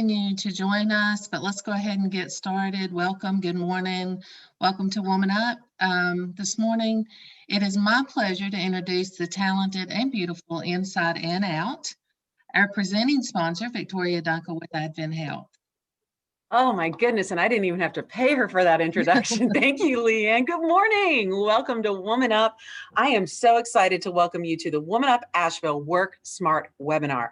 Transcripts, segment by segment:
Continue to join us, but let's go ahead and get started. Welcome, good morning. Welcome to Woman Up. This morning, it is my pleasure to introduce the talented and beautiful Inside and Out, our presenting sponsor, Victoria Dunkel with Advent Health. Oh my goodness, and I didn't even have to pay her for that introduction. Thank you, Leanne. Good morning. Welcome to Woman Up. I am so excited to welcome you to the Woman Up Asheville Work Smart webinar.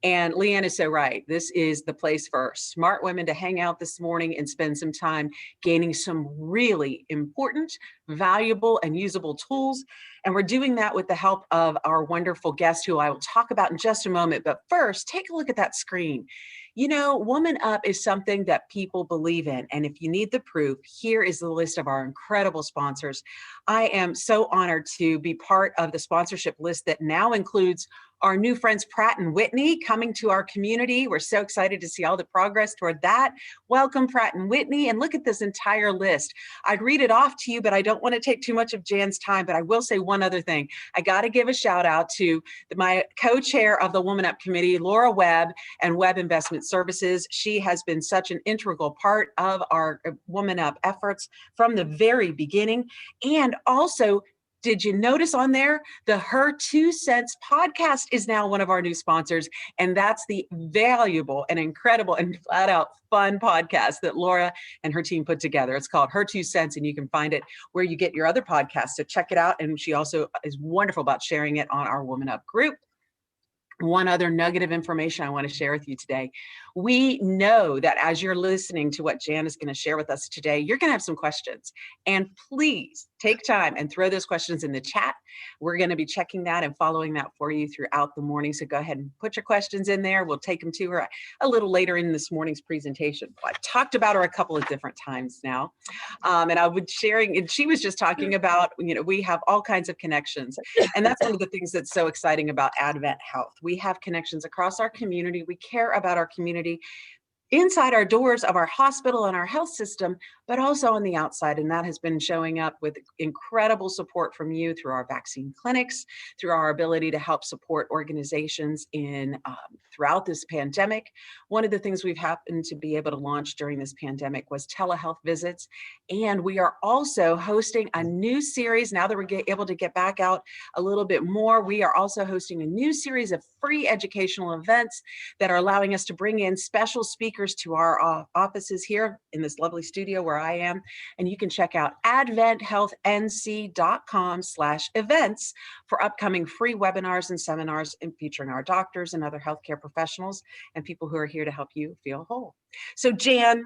And Leanne is so right. This is the place for smart women to hang out this morning and spend some time gaining some really important, valuable, and usable tools. And we're doing that with the help of our wonderful guest, who I will talk about in just a moment. But first, take a look at that screen. You know, Woman Up is something that people believe in. And if you need the proof, here is the list of our incredible sponsors. I am so honored to be part of the sponsorship list that now includes our new friends, Pratt & Whitney, coming to our community. We're so excited to see all the progress toward that. Welcome, Pratt & Whitney, and look at this entire list. I'd read it off to you, but I don't want to take too much of Jan's time, but I will say one other thing. I got to give a shout out to my co-chair of the Woman Up Committee, Laura Webb, and Webb Investment Services. She has been such an integral part of our Woman Up efforts from the very beginning. And also, did you notice on there, the Her 2 Cents podcast is now one of our new sponsors, and that's the valuable and incredible and flat out fun podcast that Laura and her team put together. It's called Her 2 Cents, and you can find it where you get your other podcasts, so check it out. And she also is wonderful about sharing it on our Woman Up group. One other nugget of information I want to share with you today. We know that as you're listening to what Jan is going to share with us today, you're going to have some questions. And please take time and throw those questions in the chat. We're going to be checking that and following that for you throughout the morning. So go ahead and put your questions in there. We'll take them to her a little later in this morning's presentation. I've talked about her a couple of different times now. And I was sharing, and she was just talking about, we have all kinds of connections. And that's one of the things that's so exciting about Advent Health. We have connections across our community. We care about our community inside our doors of our hospital and our health system, but also on the outside. And that has been showing up with incredible support from you through our vaccine clinics, through our ability to help support organizations in throughout this pandemic. One of the things we've happened to be able to launch during this pandemic was telehealth visits. And we are also hosting a new series. Now that we're able to get back out a little bit more, we are also hosting a new series of free educational events that are allowing us to bring in special speakers to our offices here in this lovely studio where I am. And you can check out adventhealthnc.com/events for upcoming free webinars and seminars featuring our doctors and other healthcare professionals and people who are here to help you feel whole. So Jan,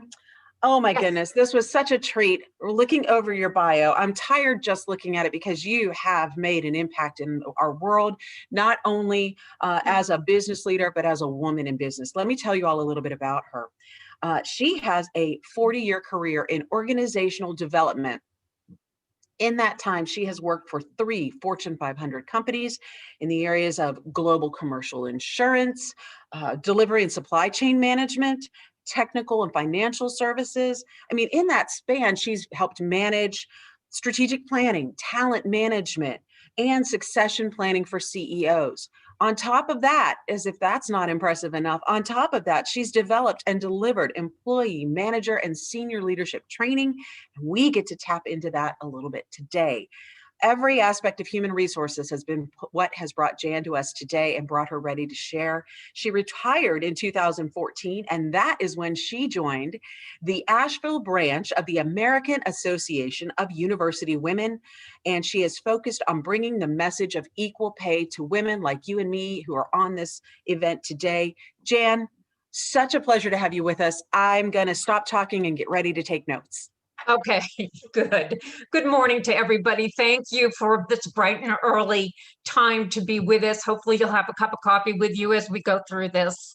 oh my goodness, this was such a treat. Looking over your bio, I'm tired just looking at it because you have made an impact in our world, not only as a business leader, but as a woman in business. Let me tell you all a little bit about her. She has a 40-year career in organizational development. In that time, she has worked for 3 Fortune 500 companies in the areas of global commercial insurance, delivery and supply chain management, technical and financial services. I mean, in that span, she's helped manage strategic planning, talent management, and succession planning for CEOs. On top of that, as if that's not impressive enough, on top of that, she's developed and delivered employee, manager, and senior leadership training. And we get to tap into that a little bit today. Every aspect of human resources has been what has brought Jan to us today and brought her ready to share. She retired in 2014, and that is when she joined the Asheville Branch of the American Association of University Women. And she is focused on bringing the message of equal pay to women like you and me who are on this event today. Jan, such a pleasure to have you with us. I'm going to stop talking and get ready to take notes. Okay, good. Good morning to everybody. Thank you for this bright and early time to be with us. Hopefully you'll have a cup of coffee with you as we go through this.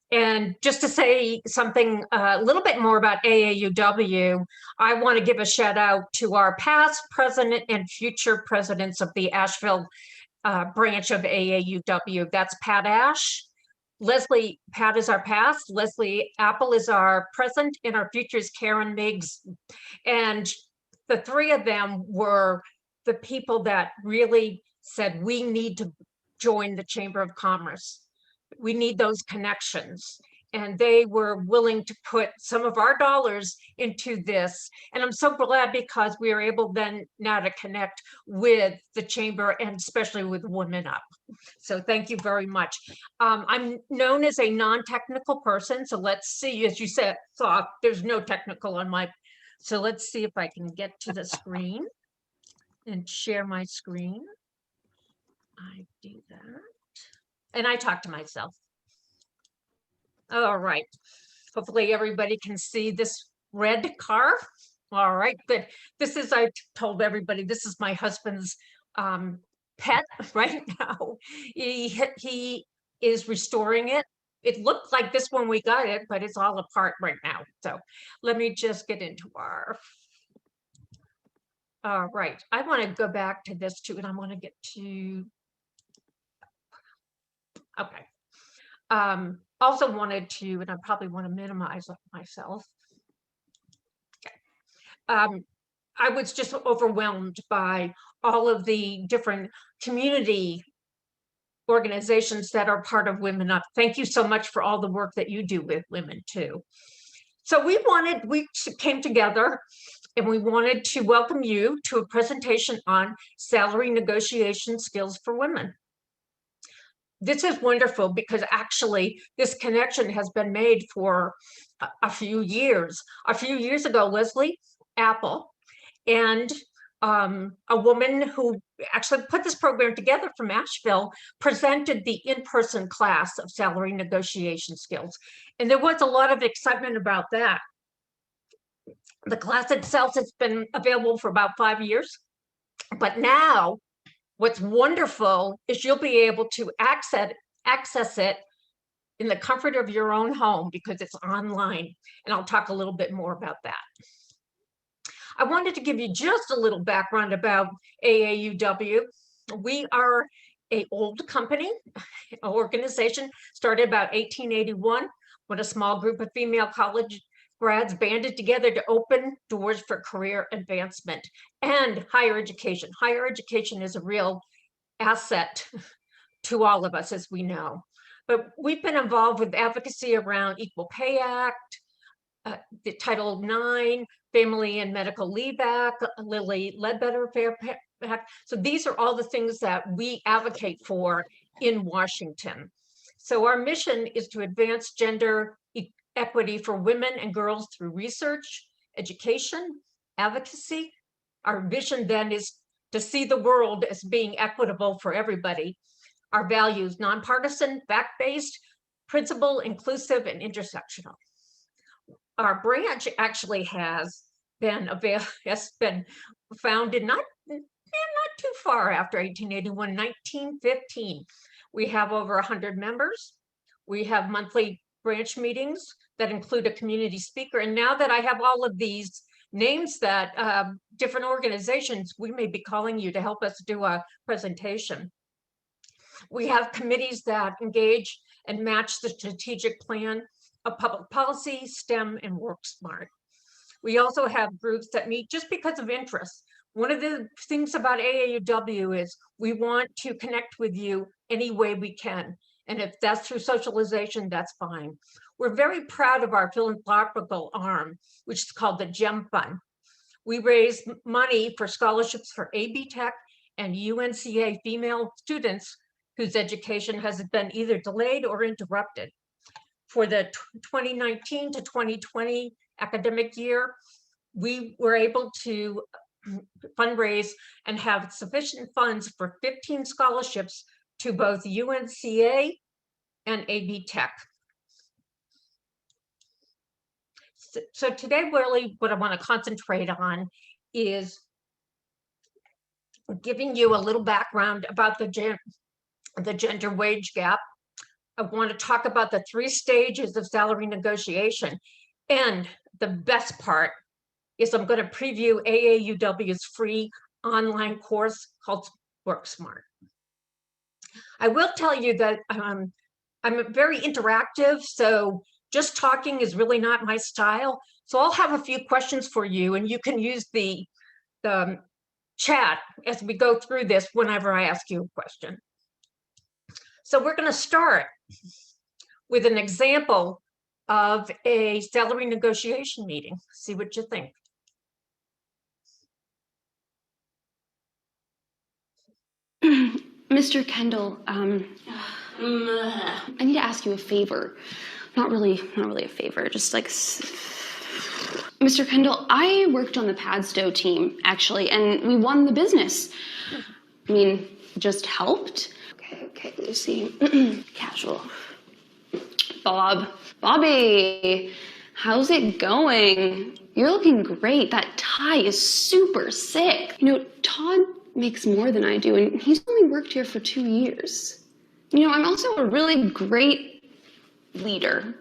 And just to say something a little bit more about AAUW, I want to give a shout out to our past president and future presidents of the Asheville branch of AAUW. That's Pat Ash, Leslie, Pat is our past, Leslie Apple is our present, and our future is Karen Miggs. And the 3 of them were the people that really said, we need to join the Chamber of Commerce. We need those connections. and they were willing to put some of our dollars into this. And I'm so glad because we are able then now to connect with the chamber and especially with WomanUP. So thank you very much. I'm known as a non-technical person. So let's see, as you saw, there's no technical on my, so let's see if I can get to the screen and share my screen. I do that. And I talk to myself. All right. Hopefully everybody can see this red car. All right, good. This is, I told everybody, this is my husband's pet right now. He is restoring it. It looked like this when we got it, but it's all apart right now. So let me just get into our, all right. I want to go back to this too, and I want to get to, okay. Also wanted to, and I probably want to minimize myself. Okay. I was just overwhelmed by all of the different community organizations that are part of WomanUP. Thank you so much for all the work that you do with women too. So we came together and we wanted to welcome you to a presentation on salary negotiation skills for women. This is wonderful because actually this connection has been made for a few years. A few years ago, Leslie Apple and a woman who actually put this program together from Asheville presented the in-person class of salary negotiation skills. And there was a lot of excitement about that. The class itself has been available for about 5 years, but now what's wonderful is you'll be able to access it in the comfort of your own home because it's online. And I'll talk a little bit more about that. I wanted to give you just a little background about AAUW. We are an old company, organization, started about 1881 when a small group of female college grads banded together to open doors for career advancement and higher education. Higher education is a real asset to all of us, as we know. But we've been involved with advocacy around Equal Pay Act, the Title IX, Family and Medical Leave Act, Lilly Ledbetter Fair Act. So these are all the things that we advocate for in Washington. So our mission is to advance gender equity for women and girls through research, education, advocacy. Our vision then is to see the world as being equitable for everybody. Our values, nonpartisan, fact-based, principle, inclusive, and intersectional. Our branch actually has been founded not too far after 1881, 1915. We have over 100 members. We have monthly branch meetings that include a community speaker. And now that I have all of these names that different organizations, we may be calling you to help us do a presentation. We have committees that engage and match the strategic plan of public policy, STEM, and Work Smart. We also have groups that meet just because of interest. One of the things about AAUW is we want to connect with you any way we can. And if that's through socialization, that's fine. We're very proud of our philanthropical arm, which is called the GEM Fund. We raise money for scholarships for AB Tech and UNCA female students whose education has been either delayed or interrupted. For the 2019 to 2020 academic year, we were able to fundraise and have sufficient funds for 15 scholarships to both UNCA and AB Tech. So today, really, what I want to concentrate on is giving you a little background about the gender wage gap. I want to talk about the 3 stages of salary negotiation. And the best part is I'm going to preview AAUW's free online course called Work Smart. I will tell you that I'm very interactive, so just talking is really not my style. So I'll have a few questions for you, and you can use the chat as we go through this whenever I ask you a question. So we're going to start with an example of a salary negotiation meeting. See what you think. Mr. Kendall, I need to ask you a favor. Not really a favor, just like, Mr. Kendall, I worked on the Padstow team, actually, and we won the business. I mean, just helped. Okay, Lucy. Casual. Bobby, how's it going? You're looking great. That tie is super sick. You know, Todd makes more than I do, and he's only worked here for 2 years. You know, I'm also a really great leader.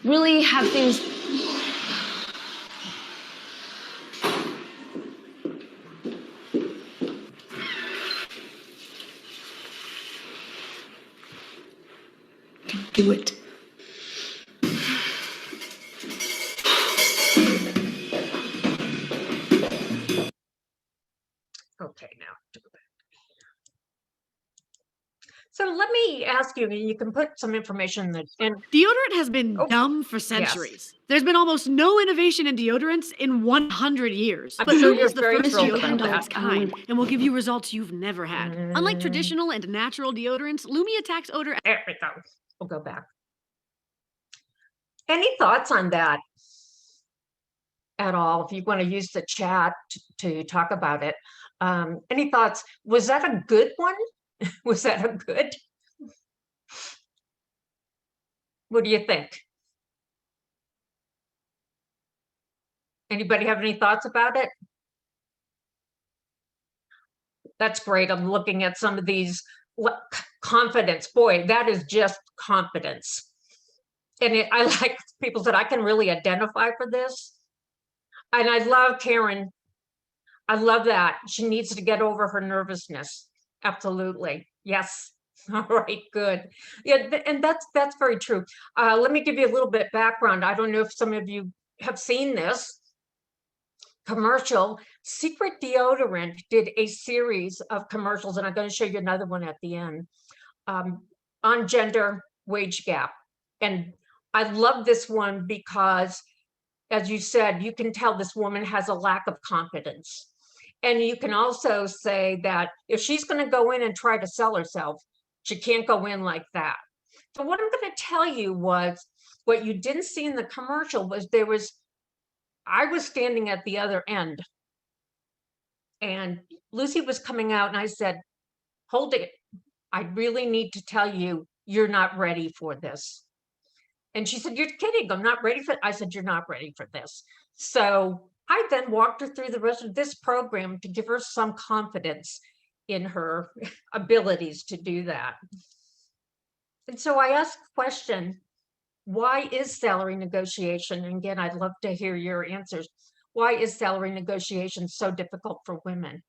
Really have things... Do it. Okay, now. So let me ask you, you can put some information that, and deodorant has been dumb for centuries. There's been almost no innovation in deodorants in 100 years. I'm But sure Lumi you're is the very first thrilled about deodorant of that. its kind and will give you results you've never had. Unlike traditional and natural deodorants, Lumi attacks odor. There we go. We'll go back. Any thoughts on that at all? If you want to use the chat to talk about it. Any thoughts? Was that a good one? Was that a good? What do you think? Anybody have any thoughts about it? That's great. I'm looking at some of these. Confidence, boy, that is just confidence. And I like people that I can really identify for this. And I love Karen. I love that. She needs to get over her nervousness. Absolutely. Yes. All right, good. Yeah, and that's very true. Let me give you a little bit background. I don't know if some of you have seen this commercial. Secret Deodorant did a series of commercials, and I'm going to show you another one at the end, on gender wage gap. And I love this one because, as you said, you can tell this woman has a lack of confidence. And you can also say that if she's going to go in and try to sell herself, she can't go in like that. So what I'm going to tell you was, what you didn't see in the commercial was I was standing at the other end. And Lucy was coming out and I said, hold it. I really need to tell you, you're not ready for this. And she said, you're kidding. I'm not ready for it. I said, you're not ready for this. So I then walked her through the rest of this program to give her some confidence in her abilities to do that. And so I asked the question, why is salary negotiation? And again, I'd love to hear your answers. Why is salary negotiation so difficult for women?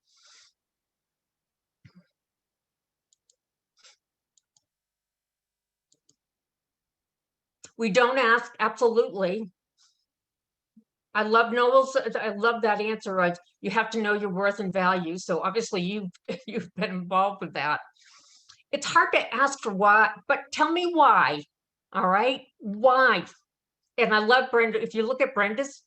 We don't ask, absolutely. I love that answer of you have to know your worth and value. So obviously you've been involved with that. It's hard to ask for why, but tell me why. All right, why? And I love Brenda. If you look at Brenda's,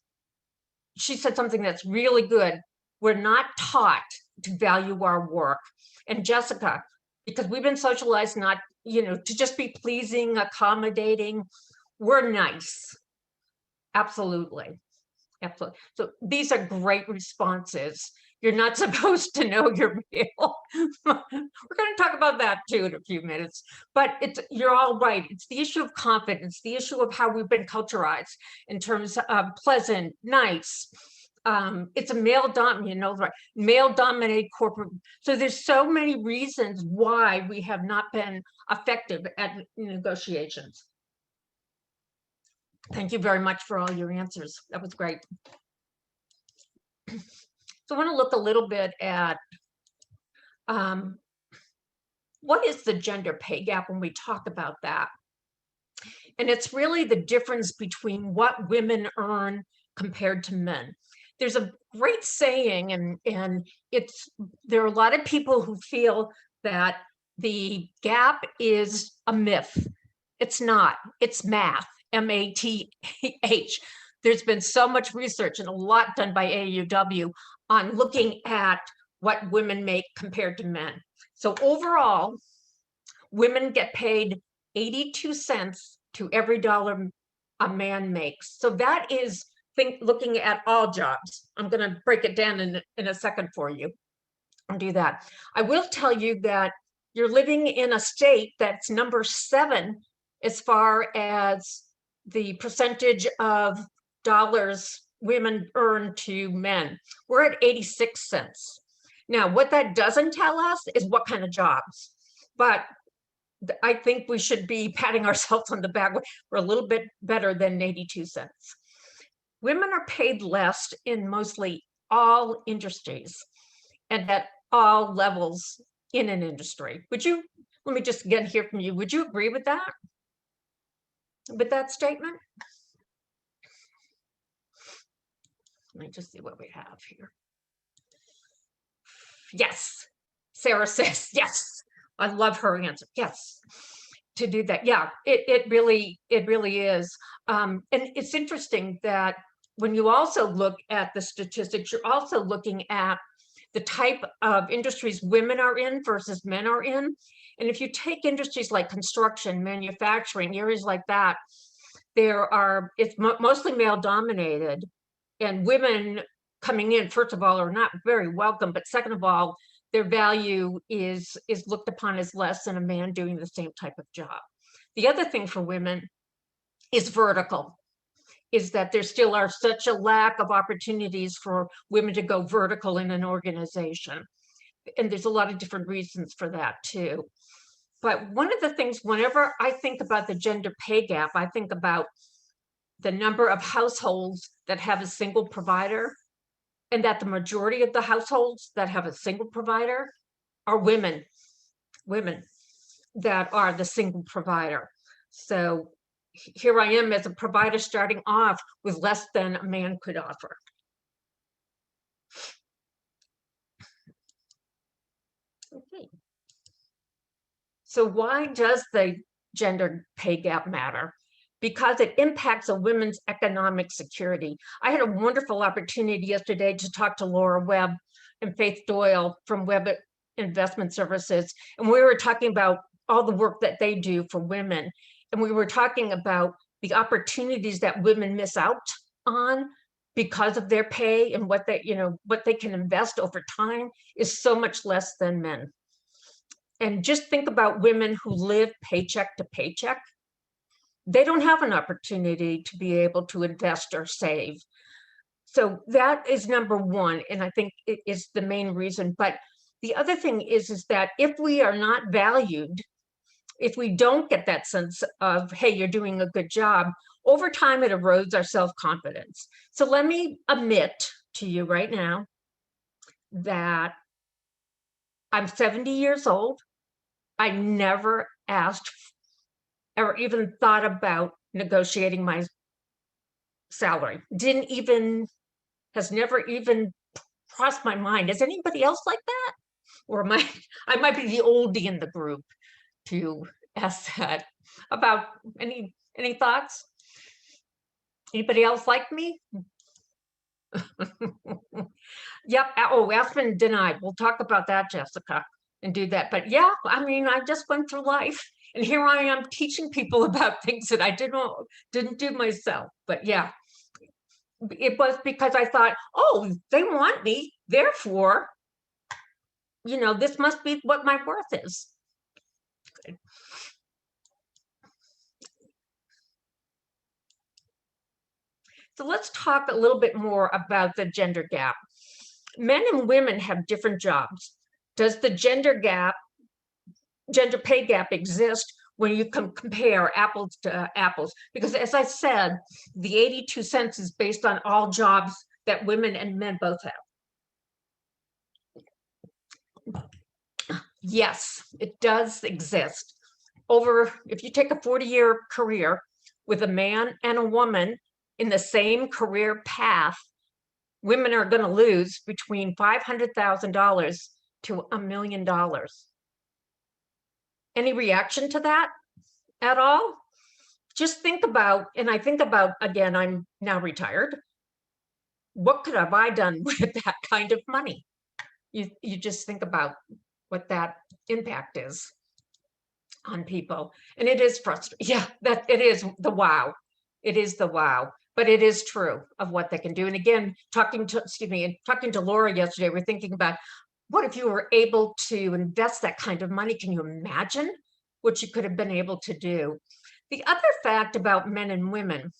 she said something that's really good. We're not taught to value our work. And Jessica, because we've been socialized not, to just be pleasing, accommodating. We're nice. Absolutely. Absolutely. So these are great responses. You're not supposed to know your meal. We're going to talk about that too in a few minutes, but you're all right. It's the issue of confidence, the issue of how we've been culturized in terms of pleasant, nice. It's a male-dominated corporate. So there's so many reasons why we have not been effective at negotiations. Thank you very much for all your answers. That was great. So I want to look a little bit at what is the gender pay gap when we talk about that. And it's really the difference between what women earn compared to men. There's a great saying, and there are a lot of people who feel that the gap is a myth, It's not. It's math, M-A-T-H. There's been so much research and a lot done by AAUW on looking at what women make compared to men. So overall, women get paid 82 cents to every dollar a man makes. So that is looking at all jobs. I'm going to break it down in a second for you and do that. I will tell you that you're living in a state that's number 7 as far as the percentage of dollars women earn to men. We're at 86 cents. Now, what that doesn't tell us is what kind of jobs, but I think we should be patting ourselves on the back. We're a little bit better than 82 cents. Women are paid less in mostly all industries and at all levels in an industry. Would you, let me just again hear from you. Would you agree with that? With that statement? Let me just see what we have here. Yes. Sarah says yes. I love her answer. Yes. To do that. Yeah, it really is. And it's interesting that when you also look at the statistics, you're also looking at the type of industries women are in versus men are in. And if you take industries like construction, manufacturing, areas like that, it's mostly male dominated, and women coming in, first of all, are not very welcome, but second of all, their value is looked upon as less than a man doing the same type of job. The other thing for women is vertical, is that there still are such a lack of opportunities for women to go vertical in an organization. And there's a lot of different reasons for that too. But one of the things, whenever I think about the gender pay gap, I think about the number of households that have a single provider, and that the majority of the households that have a single provider are women that are the single provider. So here I am as a provider starting off with less than a man could offer. Okay. So why does the gender pay gap matter? Because it impacts a women's economic security. I had a wonderful opportunity yesterday to talk to Laura Webb and Faith Doyle from Webb Investment Services, and we were talking about all the work that they do for women. And we were talking about the opportunities that women miss out on because of their pay, and what they can invest over time is so much less than men. And just think about women who live paycheck to paycheck. They don't have an opportunity to be able to invest or save. So that is number one, and I think it is the main reason. But the other thing is that if we are not valued, if we don't get that sense of, hey, you're doing a good job, over time it erodes our self-confidence. So let me admit to you right now that I'm 70 years old. I never asked or even thought about negotiating my salary. Has never even crossed my mind. Is anybody else like that? Or I might be the oldie in the group to ask that. About any thoughts? Anybody else like me? Yep. Oh, Aspen denied. We'll talk about that, Jessica, and do that. But yeah, I mean, I just went through life, and here I am teaching people about things that I didn't do myself. But yeah, it was because I thought, oh, they want me, therefore, this must be what my worth is. Good. So let's talk a little bit more about the gender gap. Men and women have different jobs. Does the gender pay gap exist when you compare apples to apples? Because as I said, the 82 cents is based on all jobs that women and men both have. Yes, it does exist. If you take a 40-year career with a man and a woman in the same career path, women are going to lose between $500,000 to $1 million. Any reaction to that at all? just think about, and I think about, again, I'm now retired. What could have I done with that kind of money? You just think about what that impact is on people. And it is frustrating. Yeah, that it is the wow. It is the wow. But it is true of what they can do. And again, talking to Laura yesterday, we're thinking about what if you were able to invest that kind of money? Can you imagine what you could have been able to do? The other fact about men and women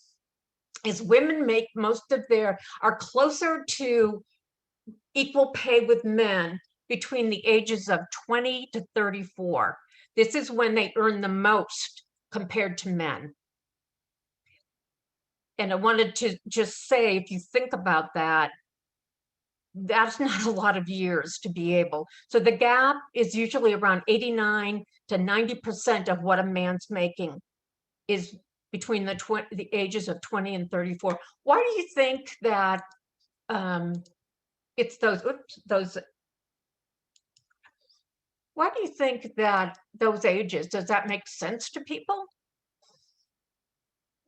is women make are closer to equal pay with men between the ages of 20 to 34. This is when they earn the most compared to men. And I wanted to just say, if you think about that, that's not a lot of years to be able. So the gap is usually around 89 to 90% of what a man's making is between the ages of 20 and 34. Why do you think that it's those, why do you think that those ages, does that make sense to people?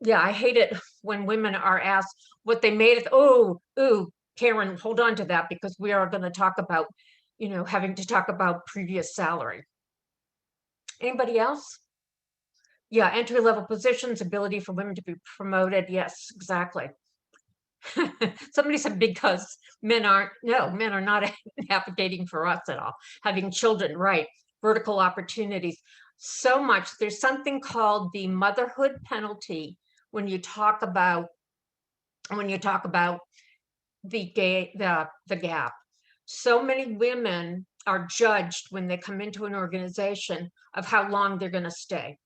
Yeah, I hate it when women are asked what they made it. Oh, Karen, hold on to that, because we are going to talk about, having to talk about previous salary. Anybody else? Yeah, entry-level positions, ability for women to be promoted. Yes, exactly. Somebody said because men are not advocating for us at all. Having children, right? Vertical opportunities. So much. There's something called the motherhood penalty when you talk about the gap. So many women are judged when they come into an organization of how long they're going to stay.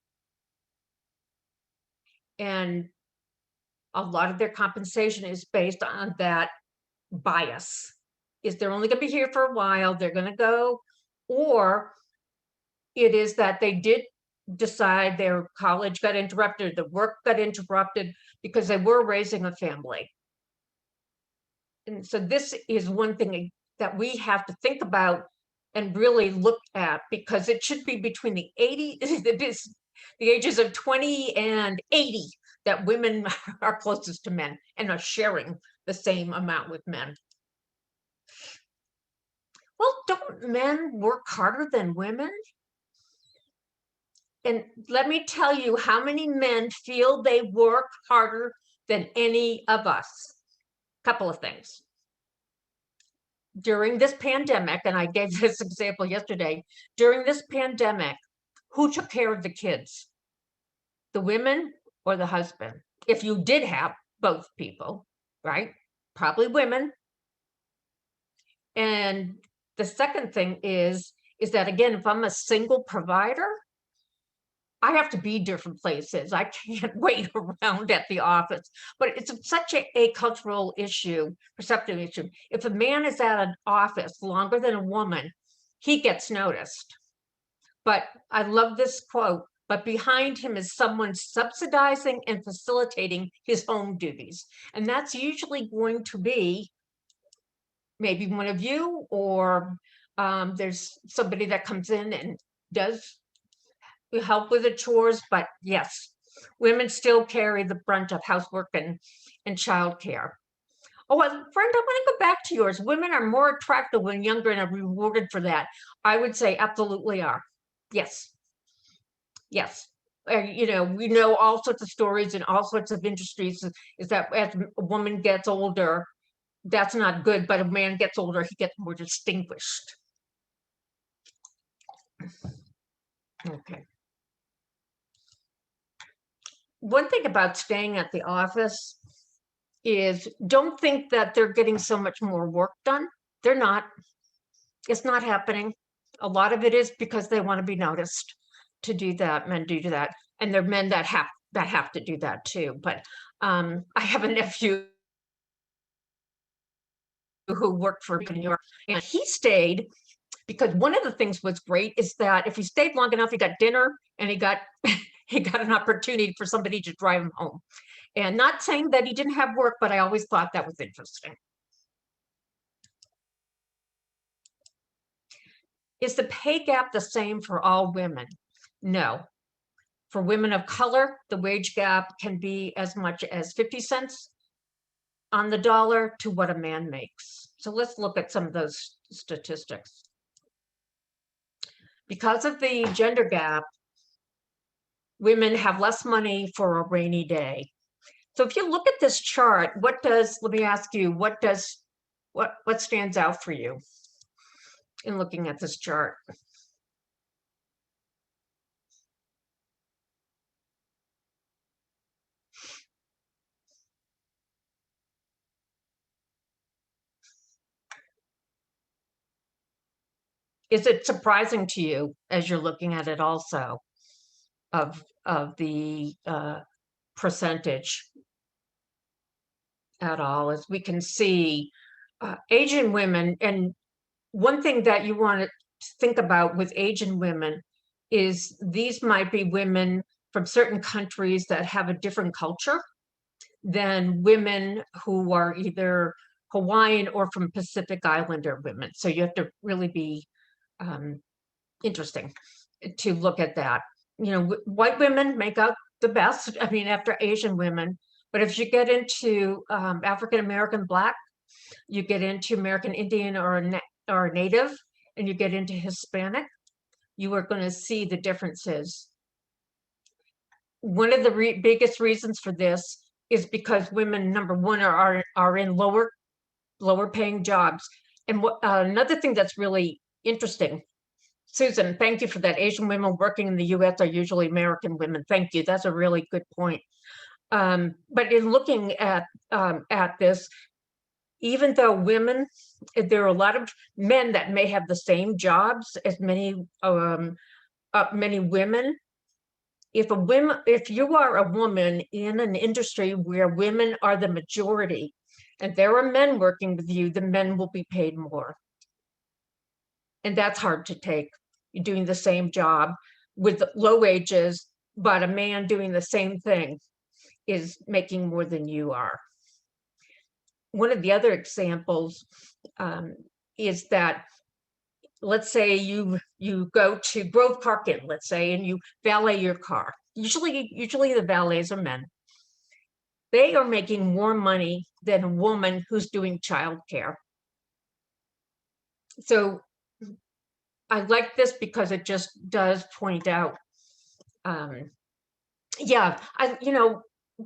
And a lot of their compensation is based on that bias. Is they're only going to be here for a while, they're going to go, or it is that they did decide their college got interrupted, the work got interrupted because they were raising a family. And so this is one thing that we have to think about and really look at, because it should be between the ages of 20 and 80 that women are closest to men and are sharing the same amount with men. Well, don't men work harder than women? And let me tell you how many men feel they work harder than any of us. Couple of things. During this pandemic, and I gave this example yesterday, during this pandemic, who took care of the kids? The women or the husband? If you did have both people, right? Probably women. And the second thing is that, again, if I'm a single provider, I have to be different places. I can't wait around at the office. But it's such a cultural issue, perceptive issue. If a man is at an office longer than a woman, he gets noticed. But I love this quote, but behind him is someone subsidizing and facilitating his home duties. And that's usually going to be maybe one of you, or there's somebody that comes in and does help with the chores. But yes, women still carry the brunt of housework and childcare. Oh, Brenda, I want to go back to yours. Women are more attractive when younger and are rewarded for that. I would say absolutely are. Yes. Yes. We know all sorts of stories in all sorts of industries is that as a woman gets older, that's not good, but a man gets older, he gets more distinguished. Okay. One thing about staying at the office is don't think that they're getting so much more work done. They're not. It's not happening. A lot of it is because they want to be noticed to do that. Men do that. And there are men that have to do that too. But I have a nephew who worked for New York, and he stayed because one of the things was great is that if he stayed long enough, he got dinner and he got an opportunity for somebody to drive him home. And not saying that he didn't have work, but I always thought that was interesting. Is the pay gap the same for all women? No. For women of color, the wage gap can be as much as 50 cents on the dollar to what a man makes. So let's look at some of those statistics. Because of the gender gap, women have less money for a rainy day. So if you look at this chart, let me ask you, what stands out for you in looking at this chart? Is it surprising to you as you're looking at it also of the percentage at all? As we can see, Asian women, and one thing that you want to think about with Asian women is these might be women from certain countries that have a different culture than women who are either Hawaiian or from Pacific Islander women. So you have to really be interesting to look at that. You know, white women make out the best, I mean, after Asian women. But if you get into African American Black, you get into American Indian or Native, and you get into Hispanic, you are going to see the differences. One of the biggest reasons for this is because women, number one, are in lower paying jobs. And another thing that's really interesting, Susan, thank you for that. Asian women working in the U.S. are usually American women. Thank you. That's a really good point. But in looking at this, even though women, there are a lot of men that may have the same jobs as many women. If you are a woman in an industry where women are the majority, and there are men working with you, the men will be paid more. And that's hard to take. You're doing the same job with low wages, but a man doing the same thing is making more than you are. One of the other examples is that, let's say you go to Grove Park-In, let's say, and you valet your car. Usually the valets are men. They are making more money than a woman who's doing childcare. So I like this because it just does point out,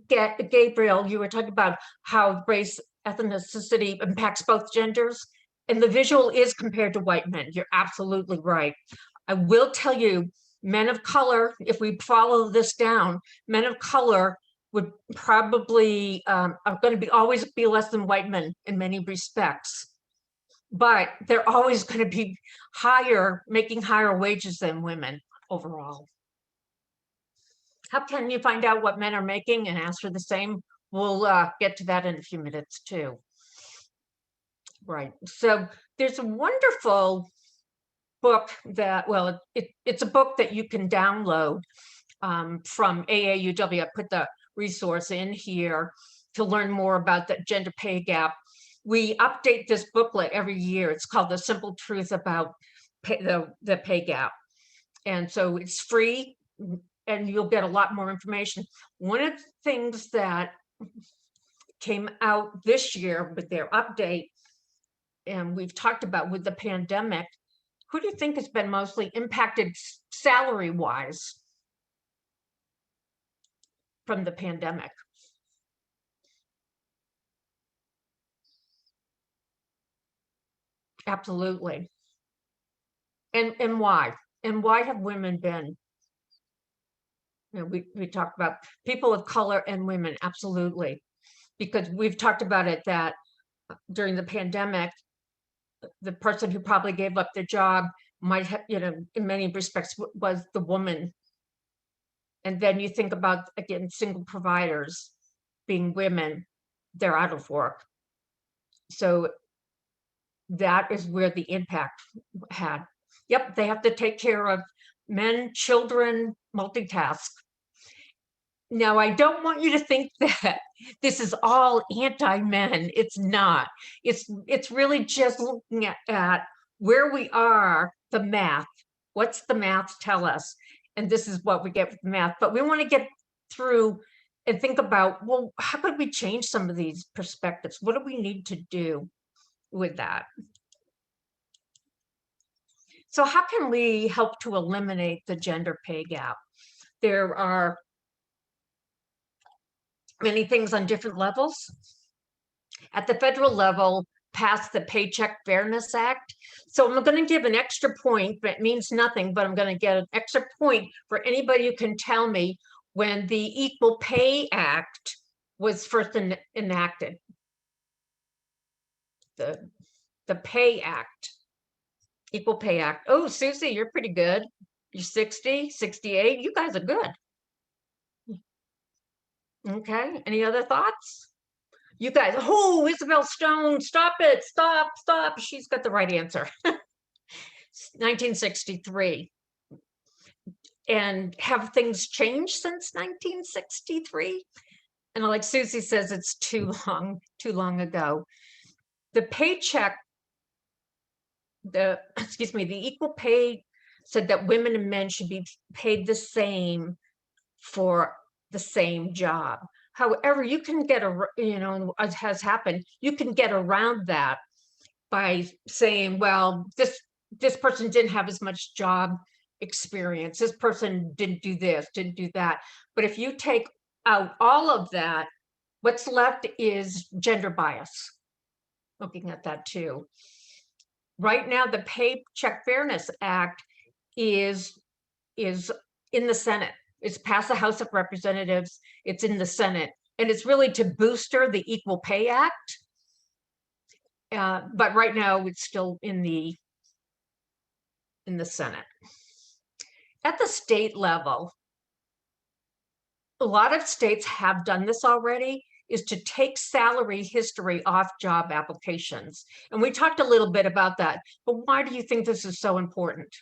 Gabriel, you were talking about how race, ethnicity impacts both genders, and the visual is compared to white men. You're absolutely right. I will tell you, men of color, if we follow this down, men of color would probably are going to always be less than white men in many respects, but they're always going to be making higher wages than women overall. How can you find out what men are making and answer the same? We'll get to that in a few minutes too. Right, so there's a wonderful book that, well, it's a book that you can download from AAUW. I put the resource in here to learn more about the gender pay gap. We update this booklet every year. It's called The Simple Truth About the Pay Gap. And so it's free and you'll get a lot more information. One of the things that came out this year with their update, and we've talked about with the pandemic, who do you think has been mostly impacted salary-wise from the pandemic? Absolutely. And why? And why have women been? You know, we talked about people of color and women, absolutely. Because we've talked about it that during the pandemic, the person who probably gave up their job might have, you know, in many respects was the woman. And then you think about, again, single providers being women, they're out of work. So that is where the impact had. Yep, they have to take care of men, children, multitask. Now, I don't want you to think that this is all anti-men. It's not. It's really just looking at where we are, the math. What's the math tell us? and this is what we get with math, but we want to get through and think about, well, how could we change some of these perspectives? What do we need to do with that? So how can we help to eliminate the gender pay gap? There are many things on different levels. At the federal level, passed the Paycheck Fairness Act. So I'm going to give an extra point, but it means nothing, but I'm going to get an extra point for anybody who can tell me when the Equal Pay Act was first enacted. The Pay Act, Equal Pay Act. Oh, Susie, you're pretty good. You're 60, 68. You guys are good. Okay, any other thoughts? You guys, oh, Isabel Stone, stop it, stop. She's got the right answer. 1963. And have things changed since 1963? And like Susie says, it's too long ago. The paycheck, the equal pay said that women and men should be paid the same for the same job. However, you can get as has happened, you can get around that by saying, well, this person didn't have as much job experience. This person didn't do this, didn't do that. But if you take out all of that, what's left is gender bias. Looking at that too. Right now, the Paycheck Fairness Act is in the Senate. It's passed the House of Representatives. It's in the Senate, and it's really to booster the Equal Pay Act. But right now, it's still in the Senate. At the state level, a lot of states have done this already, is to take salary history off job applications. And we talked a little bit about that, but why do you think this is so important?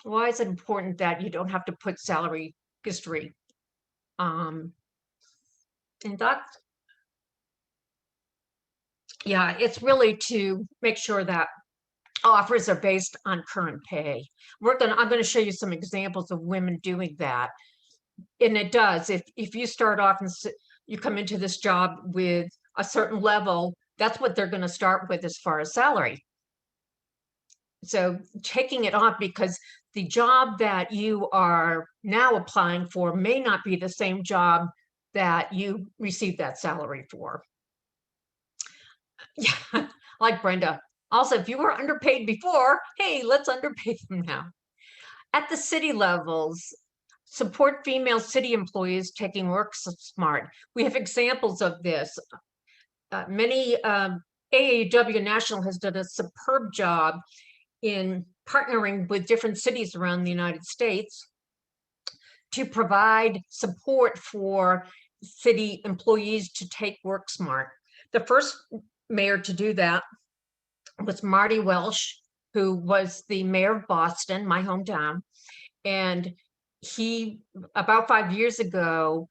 Why is it important that you don't have to put salary history? And that's, yeah, it's really to make sure that offers are based on current pay. I'm going to show you some examples of women doing that. And it does, if you start off and you come into this job with a certain level, that's what they're going to start with as far as salary. So taking it off, because the job that you are now applying for may not be the same job that you received that salary for. Yeah, like Brenda. Also, if you were underpaid before, hey, let's underpay them now. At the city levels, support female city employees taking Work Smart. We have examples of this. Many AAUW National has done a superb job in partnering with different cities around the United States to provide support for city employees to take Work Smart. The first mayor to do that was Marty Welsh, who was the mayor of Boston, my hometown. And he, about 5 years ago,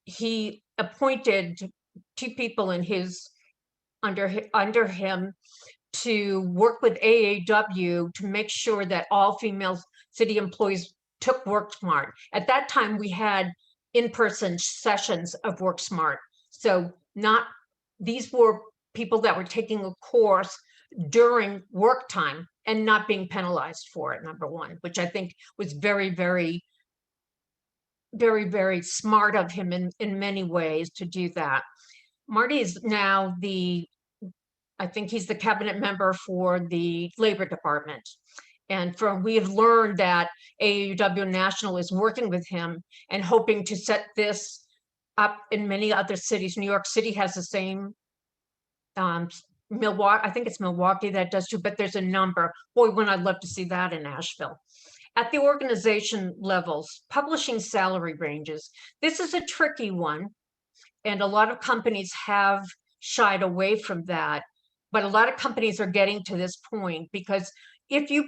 he appointed 2 people in under him to work with AAUW to make sure that all female city employees took Work Smart. At that time, we had in-person sessions of Work Smart. So these were people that were taking a course during work time and not being penalized for it, number one, which I think was very, very, very, very smart of him in many ways to do that. Marty is now I think he's the cabinet member for the Labor Department. And we have learned that AAUW National is working with him and hoping to set this up in many other cities. New York City has the same, Milwaukee, I think it's Milwaukee that does too, but there's a number. Boy, wouldn't I love to see that in Asheville. At the organization levels, publishing salary ranges. This is a tricky one, and a lot of companies have shied away from that. But a lot of companies are getting to this point, because if you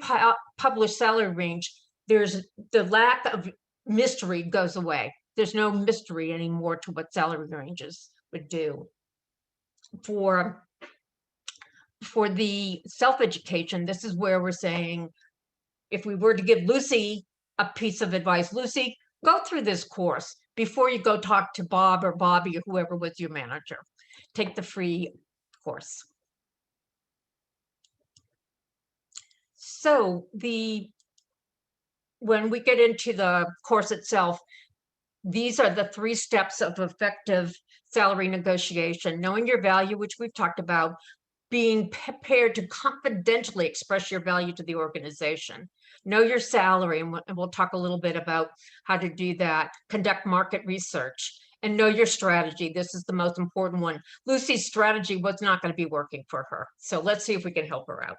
publish salary range, there's the lack of mystery goes away. There's no mystery anymore to what salary ranges would do. For for the self-education, this is where we're saying, if we were to give Lucy a piece of advice, Lucy, go through this course before you go talk to Bob or Bobby or whoever was your manager. Take the free course. So when we get into the course itself, these are the 3 steps of effective salary negotiation: knowing your value, which we've talked about, being prepared to confidentially express your value to the organization, know your salary, and we'll talk a little bit about how to do that, conduct market research, and know your strategy. This is the most important one. Lucy's strategy was not going to be working for her. So let's see if we can help her out.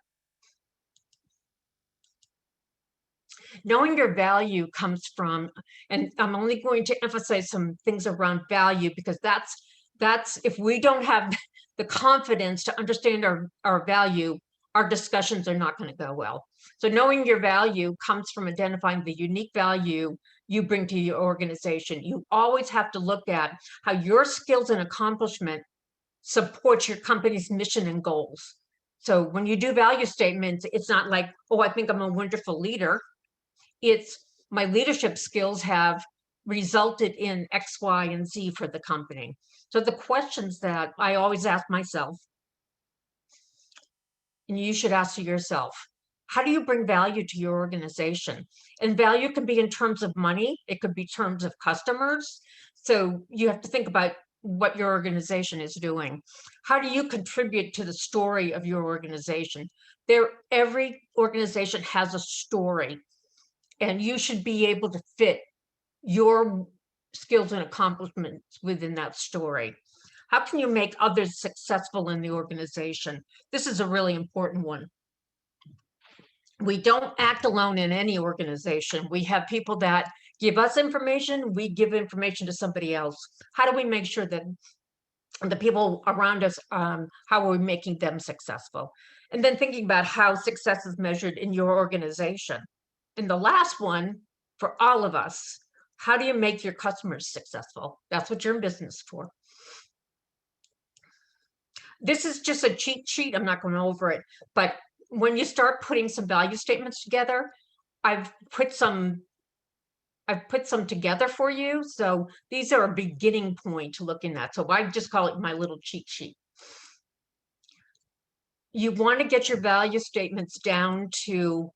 Knowing your value comes from, and I'm only going to emphasize some things around value, because that's if we don't have the confidence to understand our value, our discussions are not going to go well. So knowing your value comes from identifying the unique value you bring to your organization. You always have to look at how your skills and accomplishment support your company's mission and goals. So when you do value statements, it's not like, oh, I think I'm a wonderful leader. It's my leadership skills have resulted in X, Y, and Z for the company. So the questions that I always ask myself, and you should ask to yourself, how do you bring value to your organization? And value can be in terms of money. It could be terms of customers. So you have to think about what your organization is doing. How do you contribute to the story of your organization? Every organization has a story, and you should be able to fit your skills and accomplishments within that story. How can you make others successful in the organization? This is a really important one. We don't act alone in any organization. We have people that give us information, we give information to somebody else. How do we make sure that the people around us, how are we making them successful? And then thinking about how success is measured in your organization. And the last one, for all of us, how do you make your customers successful? That's what you're in business for. This is just a cheat sheet. I'm not going over it, but when you start putting some value statements together, I've put some together for you. So these are a beginning point to looking at. So I just call it my little cheat sheet. You want to get your value statements down to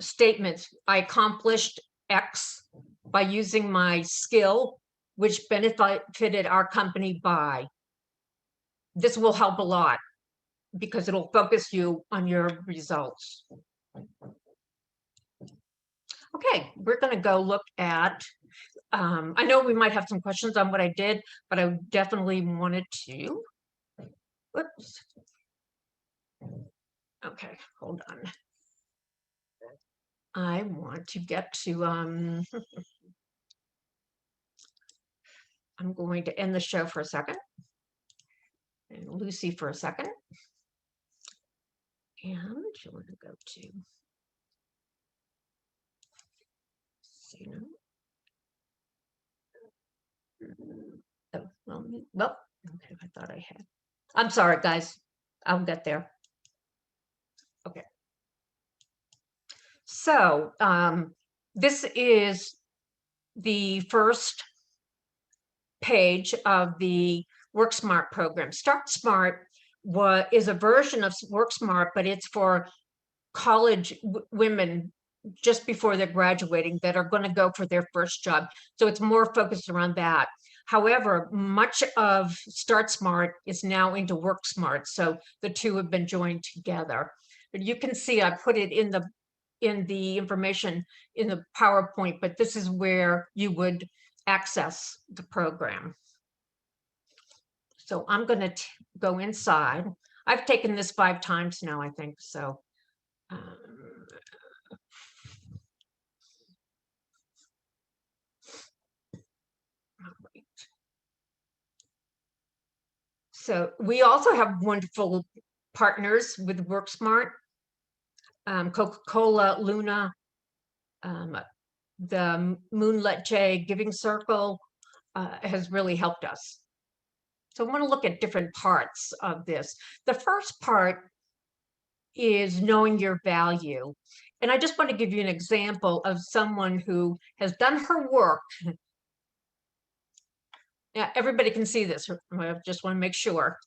statements. I accomplished X by using my skill, which benefited our company by. This will help a lot because it'll focus you on your results. Okay, we're going to go look at, I know we might have some questions on what I did, but I definitely wanted to, whoops. Okay, hold on. I want to get to, I'm going to end the show for a second. And Lucy for a second. And you want to go to, oh, well, okay, I thought I had. I'm sorry, guys. I'll get there. Okay. So this is the first page of the Work Smart program. Start Smart is a version of Work Smart, but it's for college women just before they're graduating that are going to go for their first job. So it's more focused around that. However, much of Start Smart is now into Work Smart. So the two have been joined together. But you can see I put it in the information in the PowerPoint, but this is where you would access the program. So I'm going to go inside. I've taken this 5 times now, I think. So all right. So we also have wonderful partners with Work Smart. Coca-Cola, Luna, the Moonlit J Giving Circle has really helped us. So I want to look at different parts of this. The first part is knowing your value. And I just want to give you an example of someone who has done her work. Yeah, everybody can see this. I just want to make sure.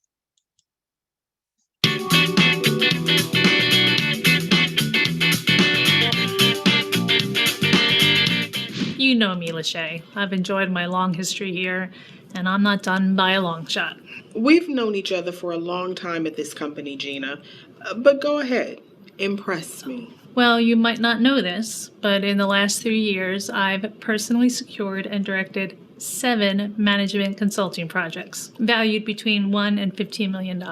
You know me, Lachey. I've enjoyed my long history here, and I'm not done by a long shot. We've known each other for a long time at this company, Gina. But go ahead. Impress me. Well, you might not know this, but in the last 3 years, I've personally secured and directed 7 management consulting projects, valued between $1 and $15 million.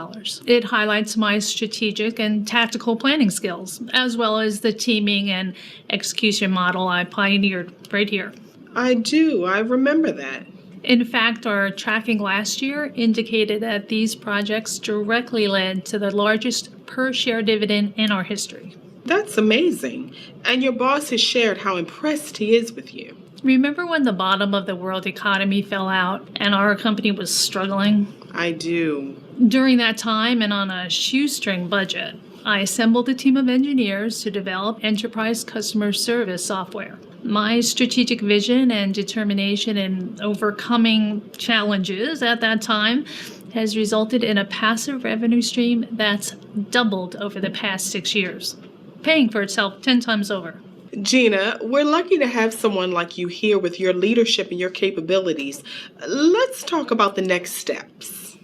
It highlights my strategic and tactical planning skills, as well as the teaming and execution model I pioneered right here. I do. I remember that. In fact, our tracking last year indicated that these projects directly led to the largest per-share dividend in our history. That's amazing. And your boss has shared how impressed he is with you. Remember when the bottom of the world economy fell out and our company was struggling? I do. During that time and on a shoestring budget, I assembled a team of engineers to develop enterprise customer service software. My strategic vision and determination in overcoming challenges at that time has resulted in a passive revenue stream that's doubled over the past 6 years, paying for itself 10 times over. Gina, we're lucky to have someone like you here with your leadership and your capabilities. Let's talk about the next steps.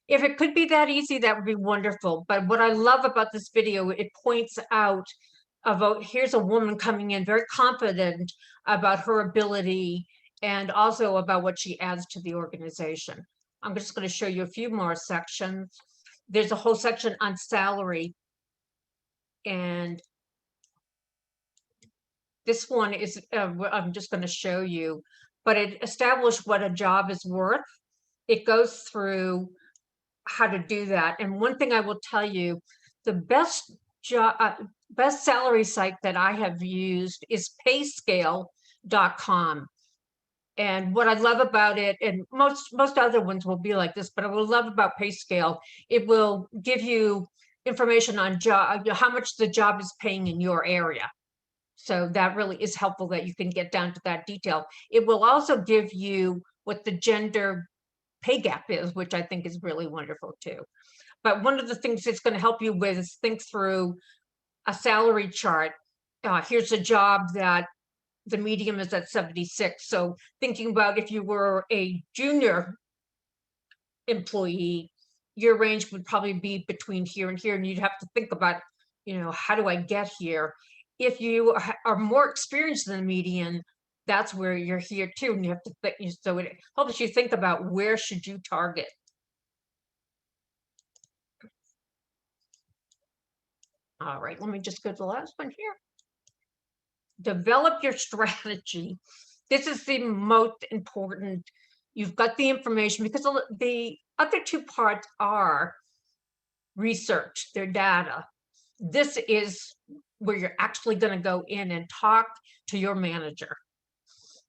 If it could be that easy, that would be wonderful. But what I love about this video, it points out about here's a woman coming in very confident about her ability and also about what she adds to the organization. I'm just going to show you a few more sections. There's a whole section on salary. And this one is, I'm just going to show you, but it established what a job is worth. It goes through how to do that. And one thing I will tell you, the best salary site that I have used is payscale.com. And what I love about it, and most other ones will be like this, but I will love about Payscale, it will give you information on how much the job is paying in your area. So that really is helpful that you can get down to that detail. It will also give you what the gender pay gap is, which I think is really wonderful too. But one of the things it's going to help you with is think through a salary chart. Here's a job that the median is at 76. So thinking about if you were a junior employee, your range would probably be between here and here. And you'd have to think about, how do I get here? If you are more experienced than the median, that's where you're here too. And you have to think, so it helps you think about where should you target. All right, let me just go to the last one here. Develop your strategy. This is the most important. You've got the information because the other two parts are research, their data. This is where you're actually going to go in and talk to your manager.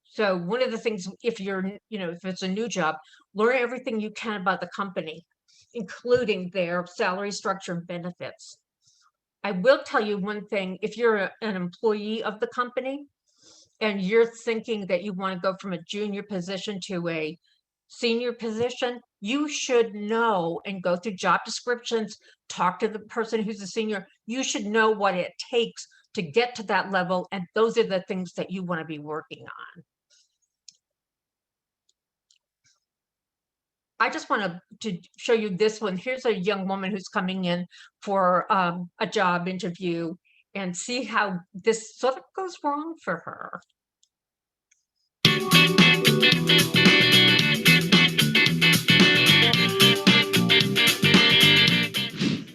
So one of the things, if it's a new job, learn everything you can about the company, including their salary structure and benefits. I will tell you one thing, if you're an employee of the company and you're thinking that you want to go from a junior position to a senior position, you should know and go through job descriptions, talk to the person who's a senior. You should know what it takes to get to that level. And those are the things that you want to be working on. I just want to show you this one. Here's a young woman who's coming in for a job interview and see how this sort of goes wrong for her.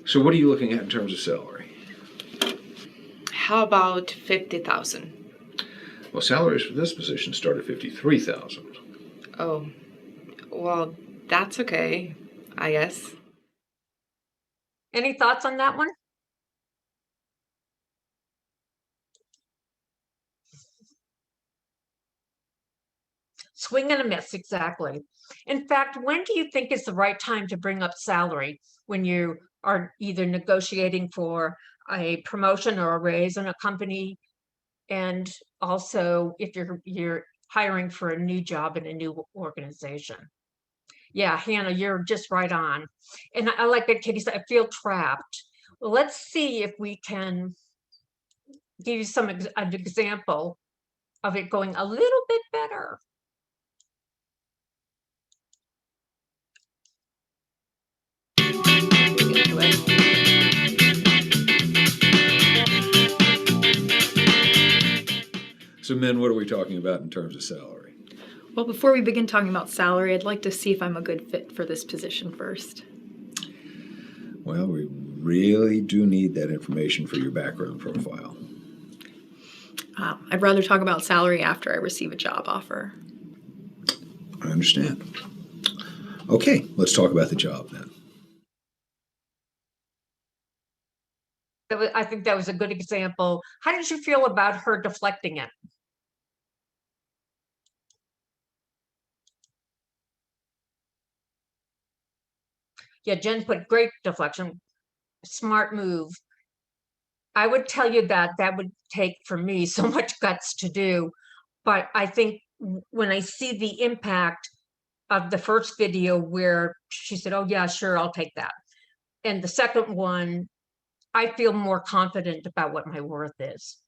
So what are you looking at in terms of salary? How about 50,000? Well, salaries for this position start at 53,000. Oh, well, that's okay, I guess. Any thoughts on that one? Swing and a miss, exactly. In fact, when do you think is the right time to bring up salary? When you are either negotiating for a promotion or a raise in a company, and also if you're hiring for a new job in a new organization? Yeah, Hannah, you're just right on. And I like that Katie said, I feel trapped. Well, let's see if we can give you an example of it going a little bit better. So men, what are we talking about in terms of salary? Well, before we begin talking about salary, I'd like to see if I'm a good fit for this position first. Well, we really do need that information for your background profile. I'd rather talk about salary after I receive a job offer. I understand. Okay, let's talk about the job then. I think that was a good example. How did you feel about her deflecting it? Yeah, Jen put great deflection, smart move. I would tell you that would take for me so much guts to do, but I think when I see the impact of the first video where she said, oh yeah, sure, I'll take that. And the second one, I feel more confident about what my worth is.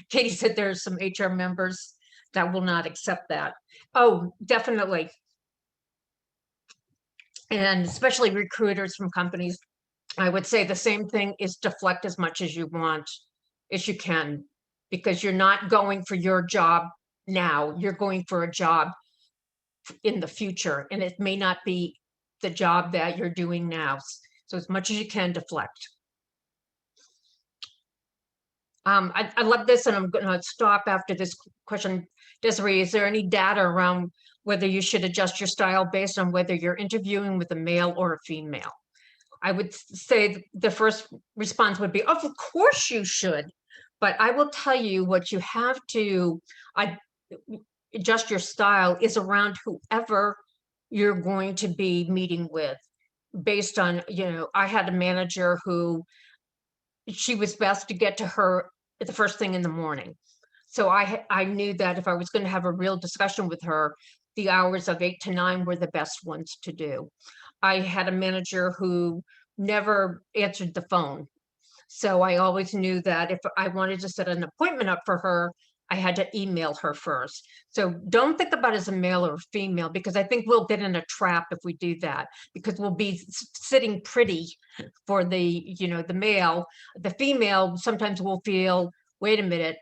Katie said there's some HR members that will not accept that. Oh, definitely. And especially recruiters from companies, I would say the same thing is deflect as much as you want, as you can, because you're not going for your job now, you're going for a job in the future, and it may not be the job that you're doing now. So as much as you can, deflect. I love this, and I'm going to stop after this question. Desiree, is there any data around whether you should adjust your style based on whether you're interviewing with a male or a female? I would say the first response would be, of course you should. But I will tell you what you have to adjust your style is around whoever you're going to be meeting with. Based on, I had a manager who she was best to get to her at the first thing in the morning. So I knew that if I was going to have a real discussion with her, the hours of 8 to 9 were the best ones to do. I had a manager who never answered the phone. So I always knew that if I wanted to set an appointment up for her, I had to email her first. So don't think about it as a male or a female, because I think we'll get in a trap if we do that, because we'll be sitting pretty for the male. The female sometimes will feel, wait a minute,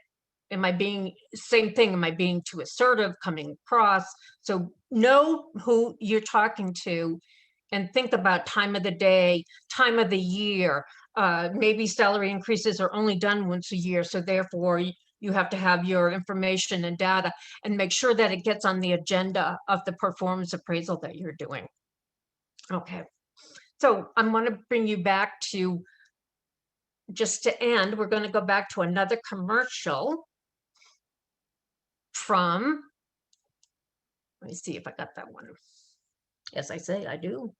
am I being too assertive, coming across? So know who you're talking to and think about time of the day, time of the year. Maybe salary increases are only done once a year. So therefore you have to have your information and data and make sure that it gets on the agenda of the performance appraisal that you're doing. Okay, so I'm going to bring you back to, just to end, we're going to go back to another commercial from, let me see if I got that one. Yes, I say I do.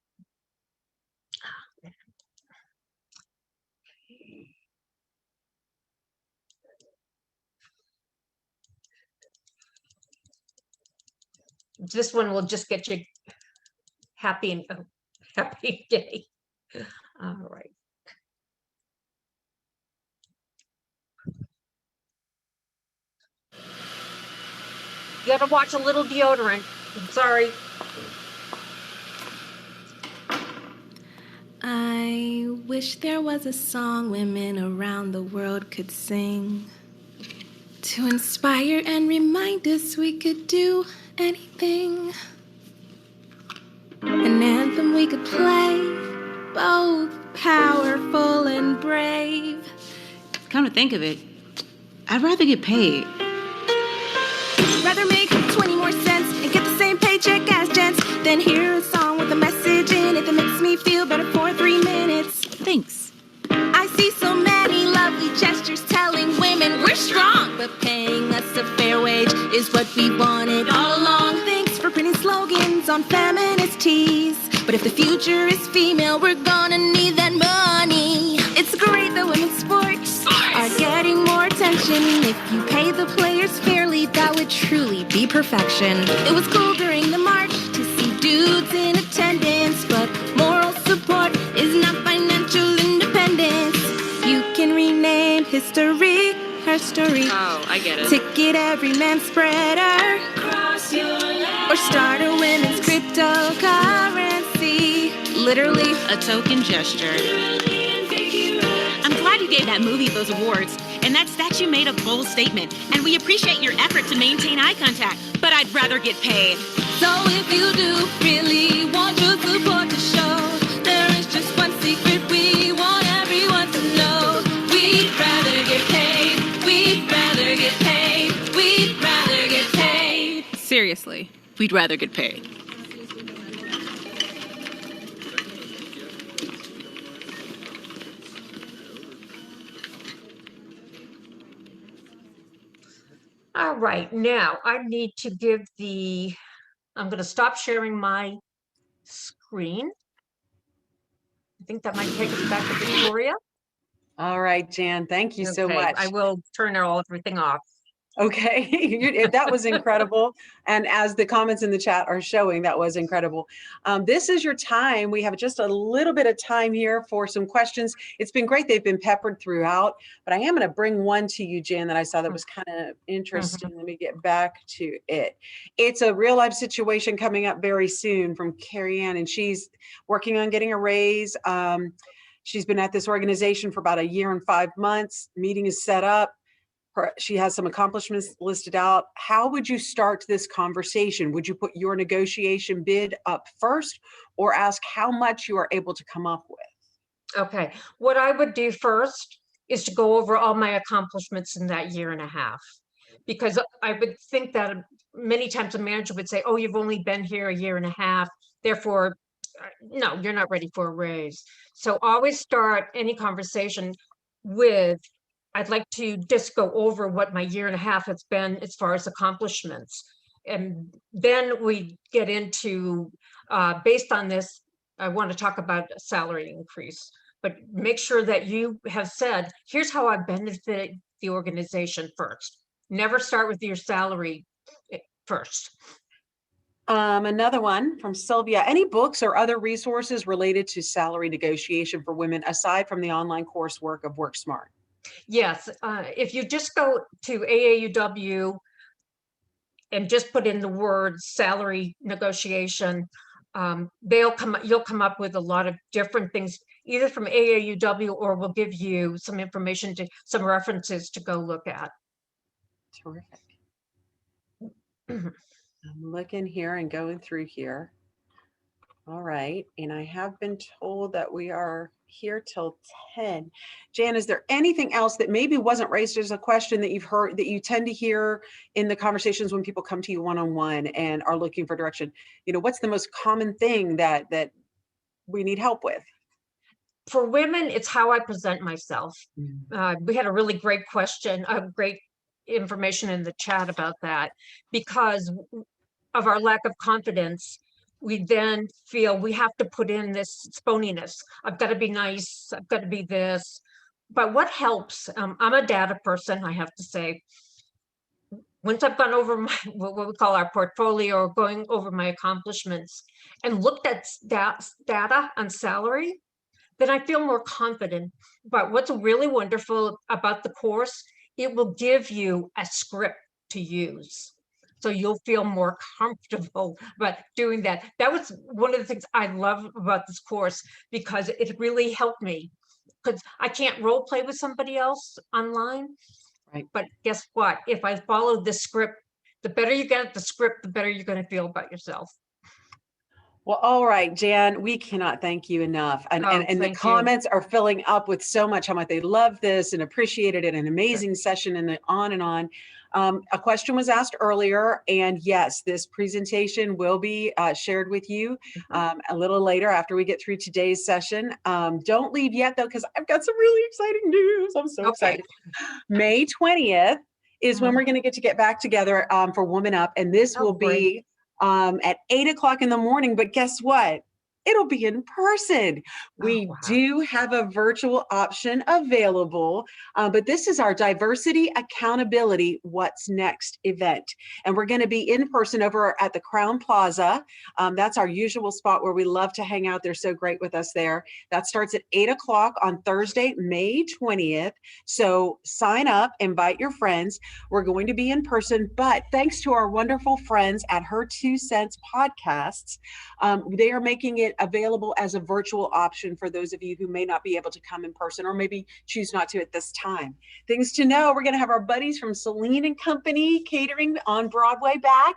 This one will just get you happy and happy day. All right. You gotta watch a little deodorant. I'm sorry. I wish there was a song women around the world could sing to inspire and remind us we could do anything. An anthem we could play, both powerful and brave. Come to think of it, I'd rather get paid. Rather make 20 more cents and get the same paycheck as gents than hear a song with a message in it that makes me feel better for 3 minutes. Thanks. I see so many lovely gestures telling women we're strong, but paying us a fair wage is is what we wanted all along. Thanks for printing slogans on feminist tees. But if the future is female, we're gonna need that money. It's great that women's sports are getting more attention. If you pay the players fairly, that would truly be perfection. It was cool during the march to see dudes in attendance, but moral support is not financial independence. You can rename history her story. Oh, I get it. Ticket every man spreader. Or start a women's cryptocurrency. Literally A token gesture. I'm glad you gave that movie those awards. And that statue made a bold statement. And we appreciate your effort to maintain eye contact. But I'd rather get paid. So if you do really want your support to show, there is just one secret we want everyone to know. We'd rather get paid. We'd rather get paid. We'd rather get paid. Seriously, we'd rather get paid. All right, now I need to give I'm going to stop sharing my screen. I think that might take us back to Victoria. All right, Jan, thank you so much. I will turn everything off. Okay, that was incredible. And as the comments in the chat are showing, that was incredible. This is your time. We have just a little bit of time here for some questions. It's been great. They've been peppered throughout, but I am going to bring one to you, Jan, that I saw that was kind of interesting. Let me get back to it. It's a real life situation coming up very soon from Carrie Ann, and she's working on getting a raise. She's been at this organization for about 1 year and 5 months. Meeting is set up. She has some accomplishments listed out. How would you start this conversation? Would you put your negotiation bid up first or ask how much you are able to come up with? Okay, what I would do first is to go over all my accomplishments in that 1.5 years, because I would think that many times a manager would say, oh, you've only been here 1.5 years, therefore, no, you're not ready for a raise. So always start any conversation with, I'd like to just go over what my 1.5 years has been as far as accomplishments. And then we get into, based on this, I want to talk about a salary increase, but make sure that you have said, here's how I benefit the organization first. Never start with your salary first. Another one from Sylvia. Any books or other resources related to salary negotiation for women aside from the online coursework of Work Smart? Yes, if you just go to AAUW and just put in the word salary negotiation, you'll come up with a lot of different things, either from AAUW or we'll give you some information some references to go look at. Terrific. I'm looking here and going through here. All right, and I have been told that we are here till 10. Jan, is there anything else that maybe wasn't raised as a question that you've heard, that you tend to hear in the conversations when people come to you one-on-one and are looking for direction? You know, what's the most common thing that we need help with? For women, it's how I present myself. We had a really great question, great information in the chat about that. Because of our lack of confidence, we then feel we have to put in this phoniness. I've got to be nice. I've got to be this. But what helps, I'm a data person, I have to say. Once I've gone over what we call our portfolio, or going over my accomplishments and looked at data on salary, then I feel more confident. But what's really wonderful about the course, it will give you a script to use. So you'll feel more comfortable about doing that. That was one of the things I love about this course, because it really helped me. Because I can't role play with somebody else online. Right. But guess what? If I follow this script, the better you get at the script, the better you're going to feel about yourself. Well, all right, Jan, we cannot thank you enough. And the comments are filling up with so much, how much they love this and appreciated it, an amazing session, and on and on. A question was asked earlier, and yes, this presentation will be shared with you a little later after we get through today's session. Don't leave yet though, because I've got some really exciting news. I'm so excited. May 20th is when we're going to get back together for Woman Up. And this will be at 8 o'clock in the morning. But guess what? It'll be in person. We do have a virtual option available, but this is our Diversity Accountability What's Next event. And we're going to be in person over at the Crown Plaza. That's our usual spot where we love to hang out. They're so great with us there. That starts at 8 o'clock on Thursday, May 20th. So sign up, invite your friends. We're going to be in person, but thanks to our wonderful friends at Her 2 Cents Podcasts, they are making it available as a virtual option for those of you who may not be able to come in person or maybe choose not to at this time. Things to know, we're going to have our buddies from Celine and Company Catering on Broadway back.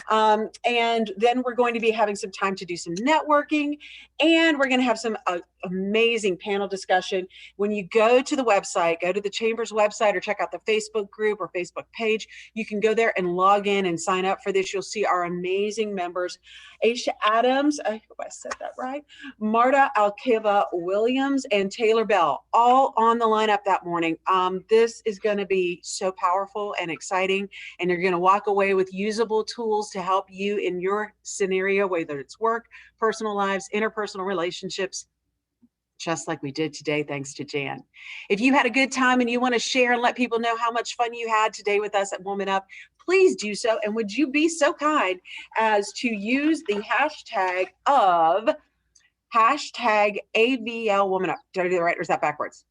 And then we're going to be having some time to do some networking, and we're going to have some amazing panel discussion. When you go to the website, go to the Chamber's website or check out the Facebook group or Facebook page, you can go there and log in and sign up for this. You'll see our amazing members, Aisha Adams, I hope I said that right, Marta Alkeva Williams, and Taylor Bell, all on the lineup that morning. This is going to be so powerful and exciting, and you're going to walk away with usable tools to help you in your scenario, whether it's work, personal lives, interpersonal relationships, just like we did today, thanks to Jan. If you had a good time and you want to share and let people know how much fun you had today with us at Woman Up, please do so. And would you be so kind as to use the hashtag of #AVL Woman Up. Did I do that right, or is that backwards?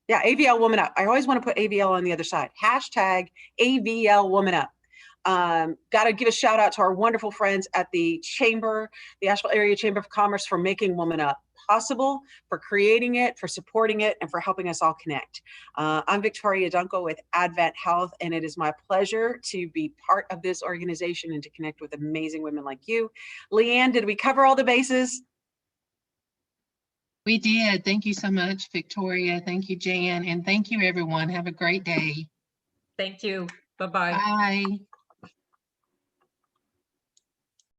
Yeah, AVL Woman Up. I always want to put AVL on the other side. #AVL Woman Up. Got to give a shout out to our wonderful friends at the Chamber, the Asheville Area Chamber of Commerce, for making Woman Up possible, for creating it, for supporting it, and for helping us all connect. I'm Victoria Dunkel with Advent Health, and it is my pleasure to be part of this organization and to connect with amazing women like you. Leanne, did we cover all the bases? We did. Thank you so much, Victoria. Thank you, Jan. And thank you, everyone. Have a great day. Thank you. Bye-bye. Bye.